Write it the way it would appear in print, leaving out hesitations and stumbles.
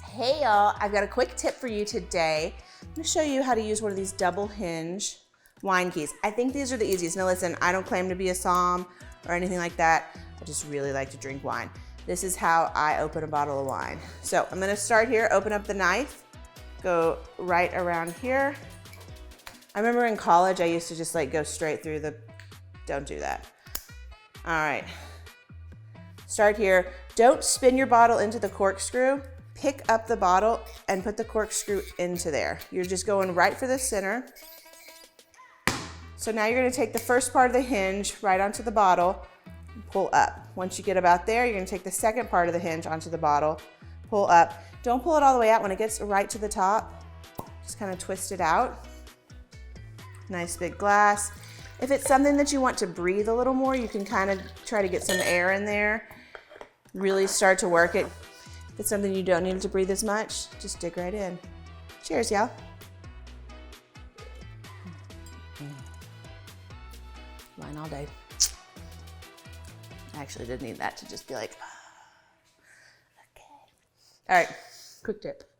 Hey y'all, I've got a quick tip for you today. I'm gonna show you how to use one of these double hinge wine keys. I think these are the easiest. Now listen, I don't claim to be a somm or anything like that. I just really like to drink wine. This is how I open a bottle of wine. So I'm gonna start here, open up the knife, go right around here. I remember in college, I used to just like go straight through the, don't do that. All right, start here. Don't spin your bottle into the corkscrew. Pick up the bottle and put the corkscrew into there. You're just going right for the center. So now you're gonna take the first part of the hinge right onto the bottle and pull up. Once you get about there, you're gonna take the second part of the hinge onto the bottle, pull up. Don't pull it all the way out. When it gets right to the top, just kind of twist it out. Nice big glass. If it's something that you want to breathe a little more, you can kind of try to get some air in there. Really start to work it. If it's something you don't need to breathe as much, just dig right in. Cheers, y'all. Wine all day. I actually did need that to just be like, okay. All right, quick tip.